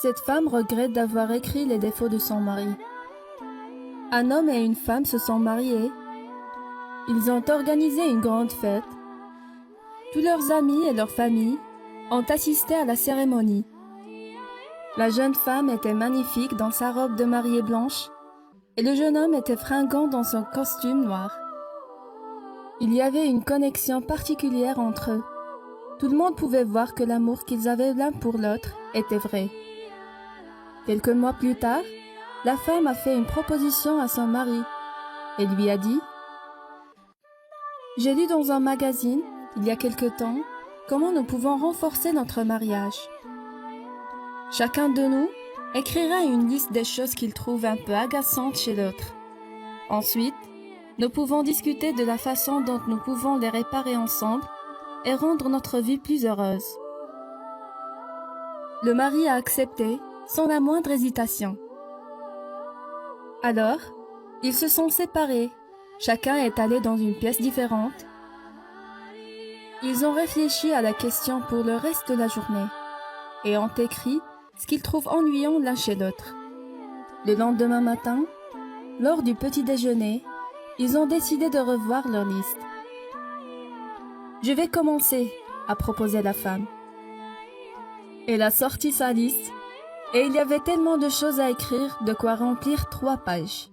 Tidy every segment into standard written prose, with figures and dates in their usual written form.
Cette femme regrette d'avoir écrit les défauts de son mari. Un homme et une femme se sont mariés. Ils ont organisé une grande fête. Tous leurs amis et leurs familles ont assisté à la cérémonie. La jeune femme était magnifique dans sa robe de mariée blanche et le jeune homme était fringant dans son costume noir. Il y avait une connexion particulière entre eux. Tout le monde pouvait voir que l'amour qu'ils avaient l'un pour l'autre était vrai. Quelques mois plus tard, la femme a fait une proposition à son mari et lui a dit « J'ai lu dans un magazine, il y a quelque temps, comment nous pouvons renforcer notre mariage. Chacun de nous écrira une liste des choses qu'il trouve un peu agaçantes chez l'autre. Ensuite, nous pouvons discuter de la façon dont nous pouvons les réparer ensemble et rendre notre vie plus heureuse. » Le mari a accepté sans la moindre hésitation. Alors, ils se sont séparés. Chacun est allé dans une pièce différente. Ils ont réfléchi à la question pour le reste de la journée et ont écrit ce qu'ils trouvent ennuyant l'un chez l'autre. Le lendemain matin, lors du petit déjeuner, ils ont décidé de revoir leur liste. « Je vais commencer », a proposé la femme. Elle a sorti sa liste et il y avait tellement de choses à écrire, de quoi remplir 3 pages.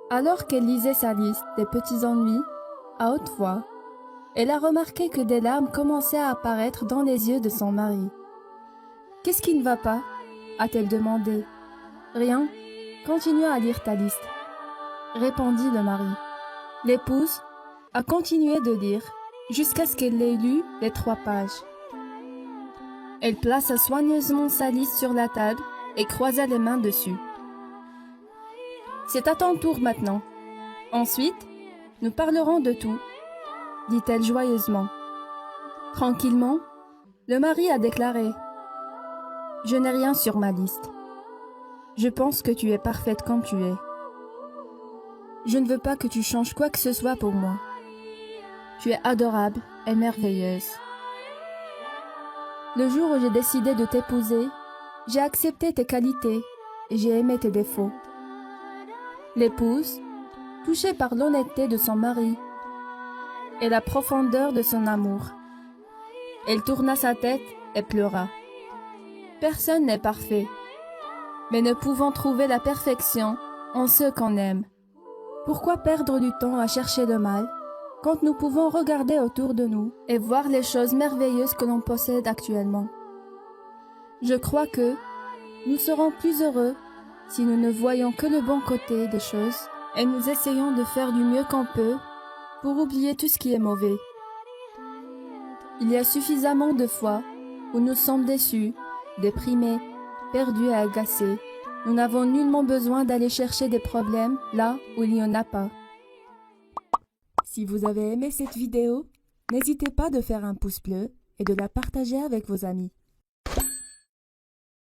Alors qu'elle lisait sa liste des petits ennuis, à haute voix, elle a remarqué que des larmes commençaient à apparaître dans les yeux de son mari. « Qu'est-ce qui ne va pas ?» a-t-elle demandé. « Rien, continue à lire ta liste », répondit le mari. L'épouse a continué de lire jusqu'à ce qu'elle ait lu les 3 pages. Elle plaça soigneusement sa liste sur la table et croisa les mains dessus. « C'est à ton tour maintenant. Ensuite, nous parlerons de tout, » dit-elle joyeusement. Tranquillement, le mari a déclaré « Je n'ai rien sur ma liste. Je pense que tu es parfaite comme tu es. Je ne veux pas que tu changes quoi que ce soit pour moi. Tu es adorable et merveilleuse. Le jour où j'ai décidé de t'épouser, j'ai accepté tes qualités et j'ai aimé tes défauts. » L'épouse, touchée par l'honnêteté de son mari et la profondeur de son amour, elle tourna sa tête et pleura. Personne n'est parfait, mais nous pouvons trouver la perfection en ceux qu'on aime. Pourquoi perdre du temps à chercher le mal quand nous pouvons regarder autour de nous et voir les choses merveilleuses que l'on possède actuellement? Je crois que nous serons plus heureux si nous ne voyons que le bon côté des choses et nous essayons de faire du mieux qu'on peut pour oublier tout ce qui est mauvais. Il y a suffisamment de fois où nous sommes déçus, déprimés, perdus et agacés. Nous n'avons nullement besoin d'aller chercher des problèmes là où il n'y en a pas. Si vous avez aimé cette vidéo, n'hésitez pas de faire un pouce bleu et de la partager avec vos amis.